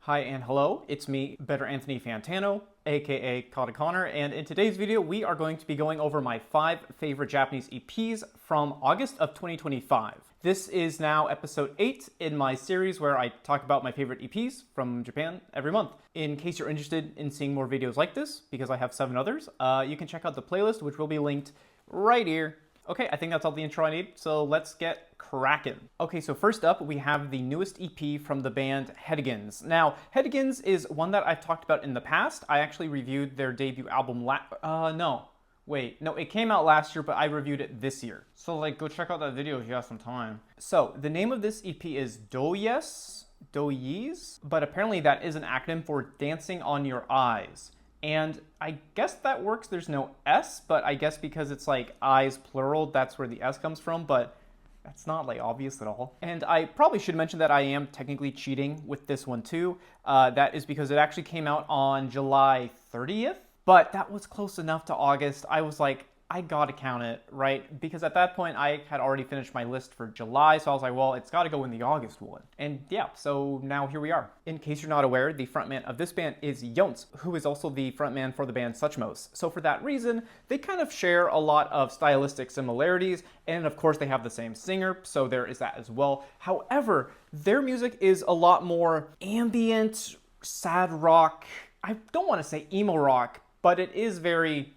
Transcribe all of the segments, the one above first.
Hi and hello, it's me, Better Anthony Fantano, aka Kata Connor, and in today's video we are going to be going over my 5 favorite Japanese EPs from August of 2025. This is now episode 8 in my series where I talk about my favorite EPs from Japan every month. In case you're interested in seeing more videos like this, because I have 7 others, you can check out the playlist which will be linked right here. Okay, I think that's all the intro I need, so let's get cracking. Okay, so first up, we have the newest EP from the band Hedigan. Now, Hedigan is one that I've talked about in the past. I actually reviewed their debut album it came out last year, but I reviewed it this year. So, go check out that video if you have some time. So, the name of this EP is doyes, but apparently that is an acronym for Dancing on Your Eyes. And I guess that works. There's no S, but I guess because it's eyes plural, that's where the S comes from, but that's not obvious at all. And I probably should mention that I am technically cheating with this one too. That is because it actually came out on July 30th, but that was close enough to August. I was like, I gotta count it, right? Because at that point I had already finished my list for July, so I was like, well, it's gotta go in the August one. And yeah, so now here we are. In case you're not aware, the frontman of this band is Yons, who is also the frontman for the band CHO. So for that reason, they kind of share a lot of stylistic similarities, and of course they have the same singer, so there is that as well. However, their music is a lot more ambient, sad rock. I don't want to say emo rock, but it is very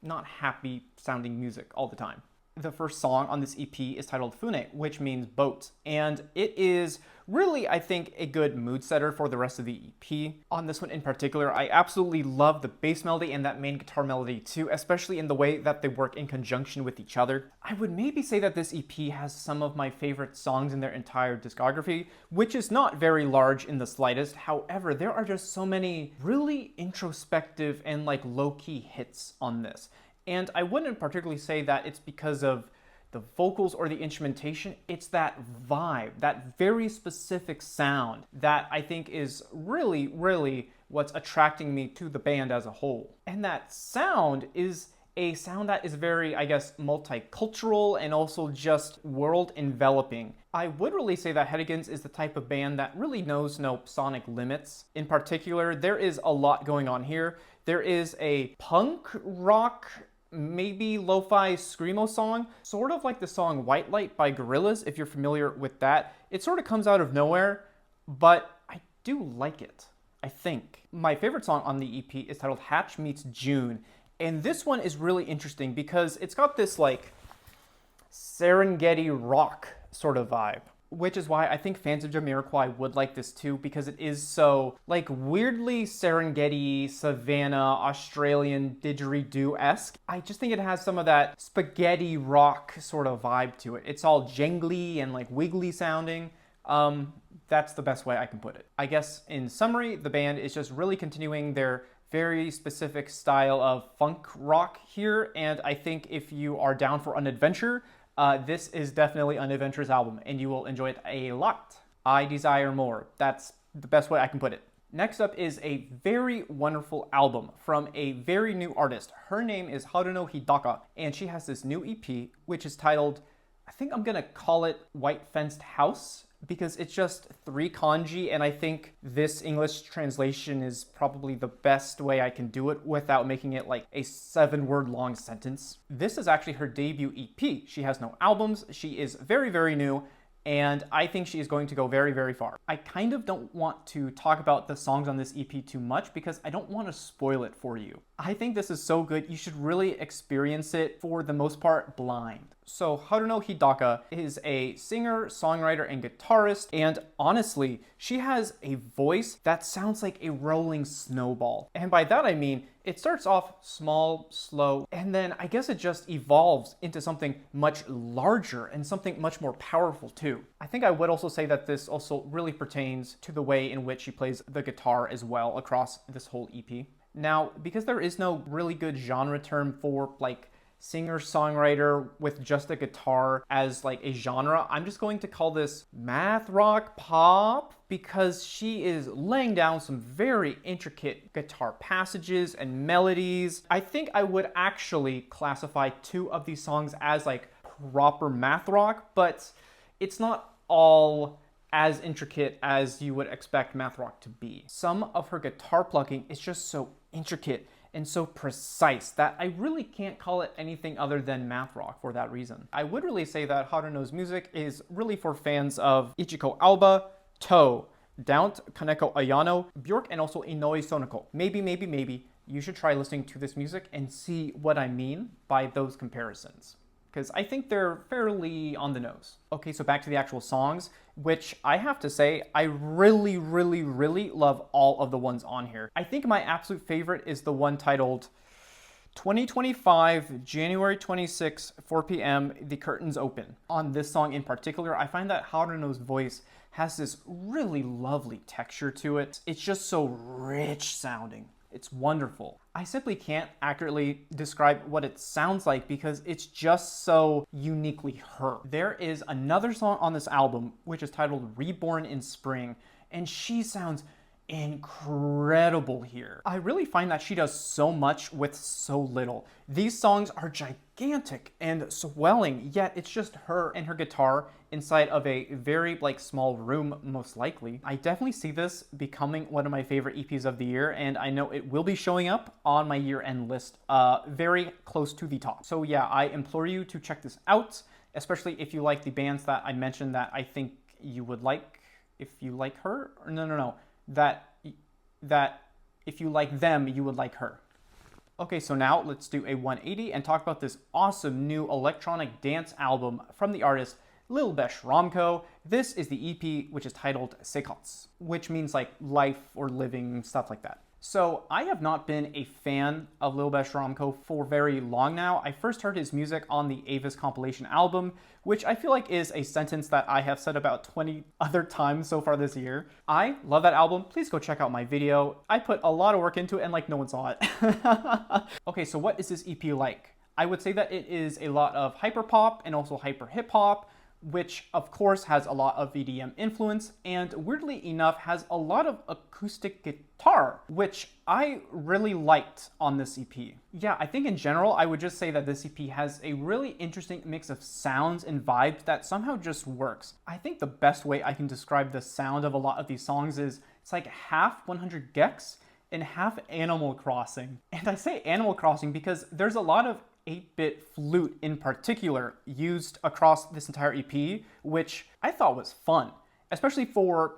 not happy sounding music all the time. The first song on this EP is titled Fune, which means boat, and it is really, I think, a good mood setter for the rest of the EP. On this one in particular, I absolutely love the bass melody and that main guitar melody too, especially in the way that they work in conjunction with each other. I would maybe say that this EP has some of my favorite songs in their entire discography, which is not very large in the slightest. However, there are just so many really introspective and low-key hits on this. And I wouldn't particularly say that it's because of the vocals or the instrumentation. It's that vibe, that very specific sound that I think is really what's attracting me to the band as a whole. And that sound is a sound that is very, I guess, multicultural and also just world enveloping. I would really say that Hedigan is the type of band that really knows no sonic limits. In particular, there is a lot going on here. There is a punk rock, maybe lo-fi screamo song, sort of like the song White Light by Gorillaz, if you're familiar with that. It sort of comes out of nowhere, but I do like it, I think. My favorite song on the EP is titled Hatch Meets June, and this one is really interesting because it's got this Serengeti rock sort of vibe, which is why I think fans of Jamiroquai would like this too, because it is so weirdly Serengeti, Savannah, Australian didgeridoo-esque. I just think it has some of that spaghetti rock sort of vibe to it. It's all jangly and wiggly sounding. That's the best way I can put it. I guess in summary, the band is just really continuing their very specific style of funk rock here, and I think if you are down for an adventure, this is definitely an adventurous album, and you will enjoy it a lot. I desire more. That's the best way I can put it. Next up is a very wonderful album from a very new artist. Her name is Haruno Hidaka, and she has this new EP, which is titled, I think I'm gonna call it White Fenced House, because it's just 3 kanji, and I think this English translation is probably the best way I can do it without making it a 7-word long sentence. This is actually her debut EP. She has no albums, she is very new, and I think she is going to go very far. I kind of don't want to talk about the songs on this EP too much because I don't want to spoil it for you. I think this is so good, you should really experience it for the most part blind. So Haruno Hidaka is a singer, songwriter, and guitarist, and honestly, she has a voice that sounds like a rolling snowball. And by that I mean, it starts off small, slow, and then I guess it just evolves into something much larger and something much more powerful too. I think I would also say that this also really pertains to the way in which she plays the guitar as well across this whole EP. Now, because there is no really good genre term for singer-songwriter with just a guitar as a genre, I'm just going to call this math rock pop, because she is laying down some very intricate guitar passages and melodies. I think I would actually classify 2 of these songs as proper math rock, but it's not all as intricate as you would expect math rock to be. Some of her guitar plucking is just so intricate and so precise that I really can't call it anything other than math rock for that reason. I would really say that Haruno's music is really for fans of Ichiko Alba, CHO, Doubt, Kaneko Ayano, Bjork, and also Inoue Sonoko. Maybe you should try listening to this music and see what I mean by those comparisons, because I think they're fairly on the nose. Okay, so back to the actual songs, which I have to say, I really love all of the ones on here. I think my absolute favorite is the one titled 2025, January 26, 4 p.m., The Curtains Open. On this song in particular, I find that Haruno's voice has this really lovely texture to it. It's just so rich sounding. It's wonderful. I simply can't accurately describe what it sounds like because it's just so uniquely her. There is another song on this album which is titled Reborn in Spring, and she sounds incredible here. I really find that she does so much with so little. These songs are gigantic and swelling, yet it's just her and her guitar inside of a very small room, most likely. I definitely see this becoming one of my favorite EPs of the year, and I know it will be showing up on my year-end list very close to the top. So yeah, I implore you to check this out, especially if you like the bands that I mentioned that I think you would like if you like her. Or no. That if you like them, you would like her. Okay, so now let's do a 180 and talk about this awesome new electronic dance album from the artist lilbesh Ramko. This is the EP, which is titled CHO, which means life or living, stuff like that. So I have not been a fan of lilbesh Ramko for very long now. I first heard his music on the Avis compilation album, which I feel like is a sentence that I have said about 20 other times so far this year. I love that album. Please go check out my video. I put a lot of work into it and no one saw it. Okay, so what is this EP like? I would say that it is a lot of hyperpop and also hyper hip hop, which of course has a lot of EDM influence, and weirdly enough has a lot of acoustic guitar, which I really liked on this EP. Yeah, I think in general, I would just say that this EP has a really interesting mix of sounds and vibes that somehow just works. I think the best way I can describe the sound of a lot of these songs is it's half 100 gecs and half Animal Crossing. And I say Animal Crossing because there's a lot of 8-bit flute in particular used across this entire EP, which I thought was fun, especially for,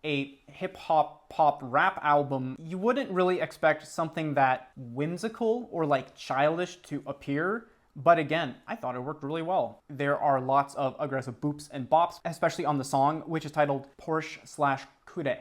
a hip-hop pop rap album. You wouldn't really expect something that whimsical or childish to appear, but again, I thought it worked really well. There are lots of aggressive boops and bops, especially on the song, which is titled Porsche/Kure,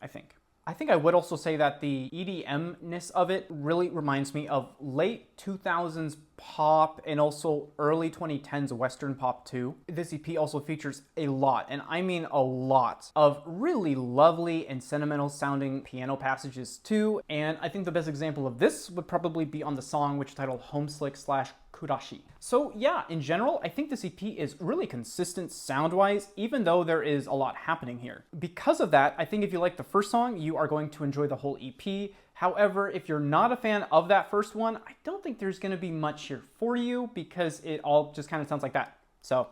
I think. I think I would also say that the EDM-ness of it really reminds me of late 2000s pop and also early 2010s Western pop too. This EP also features a lot, and I mean a lot, of really lovely and sentimental sounding piano passages too, and I think the best example of this would probably be on the song which is titled Homeslick/Kurashi. So yeah, in general, I think this EP is really consistent sound-wise, even though there is a lot happening here. Because of that, I think if you like the first song, you are going to enjoy the whole EP. However, if you're not a fan of that first one, I don't think there's going to be much here for you because it all just kind of sounds like that. So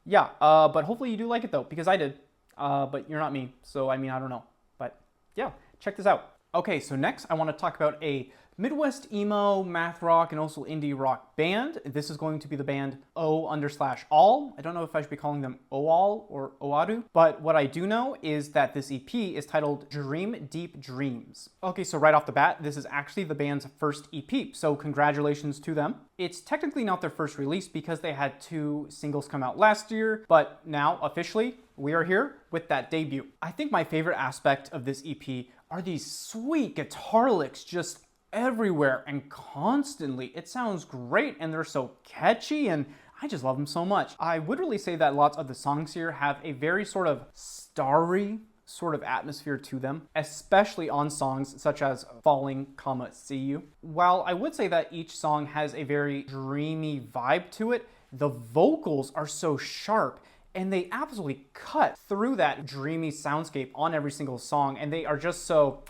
yeah, but hopefully you do like it though, because I did. But you're not me, so I don't know. But yeah, check this out. Okay, so next I want to talk about a Midwest emo, math rock, and also indie rock band. This is going to be the band O_all. I don't know if I should be calling them O_all or Oaru, but what I do know is that this EP is titled Dream Deep Dreams. Okay, so right off the bat, this is actually the band's first EP, so congratulations to them. It's technically not their first release because they had 2 singles come out last year, but now officially we are here with that debut. I think my favorite aspect of this EP are these sweet guitar licks just everywhere and constantly. It sounds great and they're so catchy and I just love them so much. I would really say that lots of the songs here have a very sort of starry sort of atmosphere to them, especially on songs such as Falling, See You. While I would say that each song has a very dreamy vibe to it, the vocals are so sharp and they absolutely cut through that dreamy soundscape on every single song, and they are just so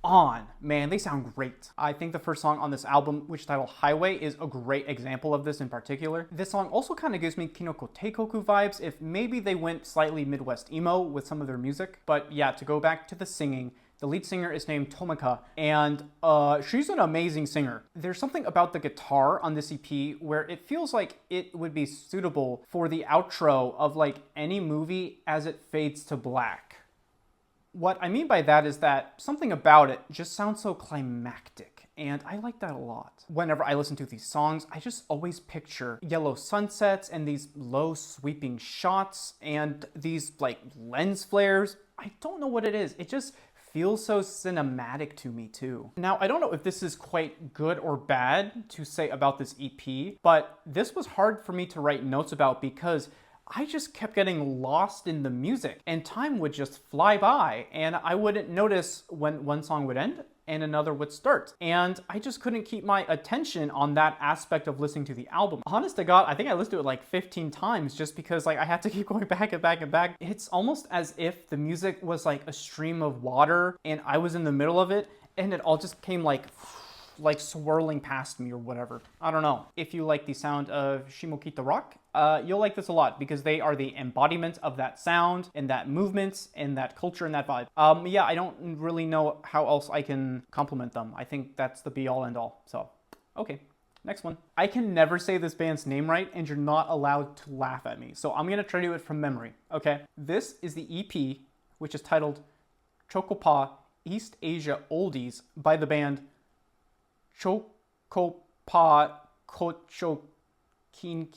on, man, they sound great. I think the first song on this album, which is titled Highway, is a great example of this in particular. This song also kind of gives me Kinoko Teikoku vibes, if maybe they went slightly Midwest emo with some of their music. But yeah, to go back to the singing, the lead singer is named Tomika, and she's an amazing singer. There's something about the guitar on this EP where it feels like it would be suitable for the outro of like any movie as it fades to black. What I mean by that is that something about it just sounds so climactic, and I like that a lot. Whenever I listen to these songs, I just always picture yellow sunsets and these low sweeping shots and these like lens flares. I don't know what it is. It just feels so cinematic to me too. Now, I don't know if this is quite good or bad to say about this EP, but this was hard for me to write notes about because I just kept getting lost in the music and time would just fly by and I wouldn't notice when one song would end and another would start. And I just couldn't keep my attention on that aspect of listening to the album. Honest to God, I think I listened to it like 15 times just because like I had to keep going back and back and back. It's almost as if the music was like a stream of water and I was in the middle of it and it all just came like swirling past me or whatever. I don't know. If you like the sound of Shimokita Rock, you'll like this a lot because they are the embodiment of that sound and that movement and that culture and that vibe. Yeah, I don't really know how else I can compliment them. I think that's the be all end all. So, okay. Next one. I can never say this band's name right and you're not allowed to laugh at me. So I'm gonna try to do it from memory, okay? This is the EP, which is titled Chocopa East Asia Oldies by the band Chocopa Kocho Kin.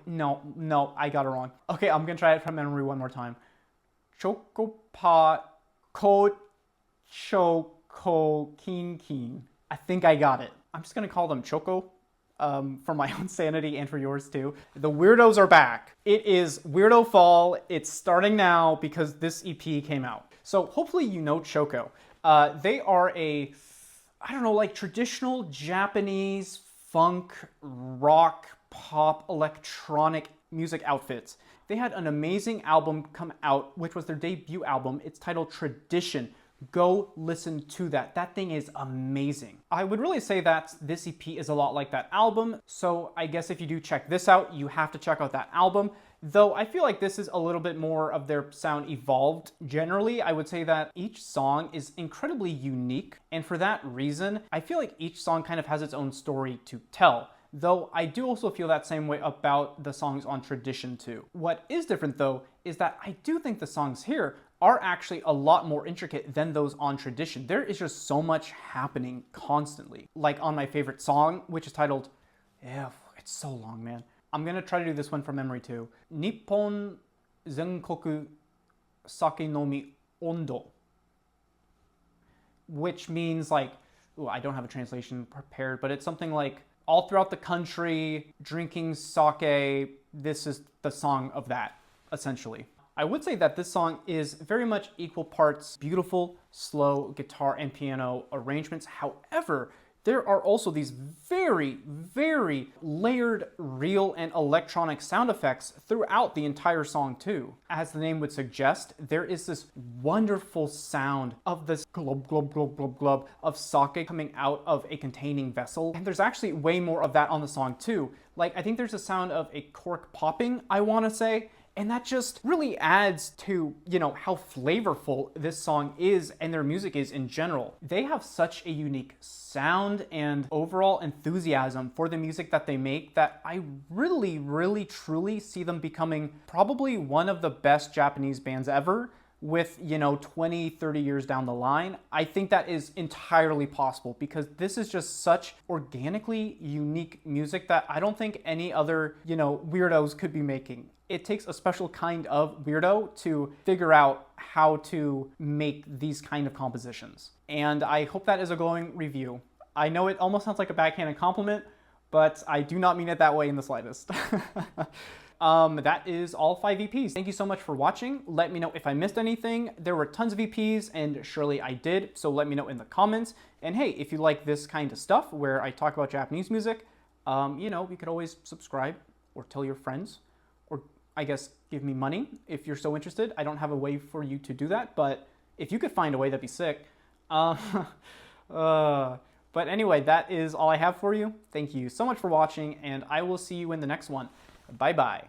No, I got it wrong. Okay, I'm gonna try it from memory one more time. Chocopa Kocho Kin. I think I got it. I'm just gonna call them Choco. For my own sanity and for yours too. The weirdos are back. It is Weirdo Fall. It's starting now because this EP came out. So hopefully you know Choco. They are a, I don't know, like traditional Japanese funk, rock, pop, electronic music outfits. They had an amazing album come out, which was their debut album. It's titled Tradition. Go listen to that. That thing is amazing. I would really say that this EP is a lot like that album. So I guess if you do check this out, you have to check out that album. Though I feel like this is a little bit more of their sound evolved. Generally, I would say that each song is incredibly unique. And for that reason, I feel like each song kind of has its own story to tell. Though I do also feel that same way about the songs on Tradition too. What is different though, is that I do think the songs here are actually a lot more intricate than those on Tradition. There is just so much happening constantly. Like on my favorite song, which is titled, it's so long, man. I'm gonna try to do this one from memory too. Nippon Zenkoku Sake Nomi Ondo. Which means like, I don't have a translation prepared, but it's something like, all throughout the country, drinking sake, this is the song of that, essentially. I would say that this song is very much equal parts beautiful, slow guitar and piano arrangements. However, there are also these very, very layered real and electronic sound effects throughout the entire song too. As the name would suggest, there is this wonderful sound of this glub, glub, glub, glub, glub of sake coming out of a containing vessel. And there's actually way more of that on the song too. Like, I think there's a sound of a cork popping, I wanna say. And that just really adds to, how flavorful this song is and their music is in general. They have such a unique sound and overall enthusiasm for the music that they make that I really, really, truly see them becoming probably one of the best Japanese bands ever with, 20, 30 years down the line. I think that is entirely possible because this is just such organically unique music that I don't think any other, weirdos could be making. It takes a special kind of weirdo to figure out how to make these kind of compositions. And I hope that is a glowing review. I know it almost sounds like a backhanded compliment, but I do not mean it that way in the slightest. That is all 5 EPs. Thank you so much for watching. Let me know if I missed anything. There were tons of EPs, and surely I did, so let me know in the comments. And hey, if you like this kind of stuff where I talk about Japanese music, you could always subscribe or tell your friends, or I guess give me money if you're so interested. I don't have a way for you to do that, but If you could find a way, that'd be sick. But anyway, that is all I have for you. Thank you so much for watching, and I will see you in the next one. Bye-bye.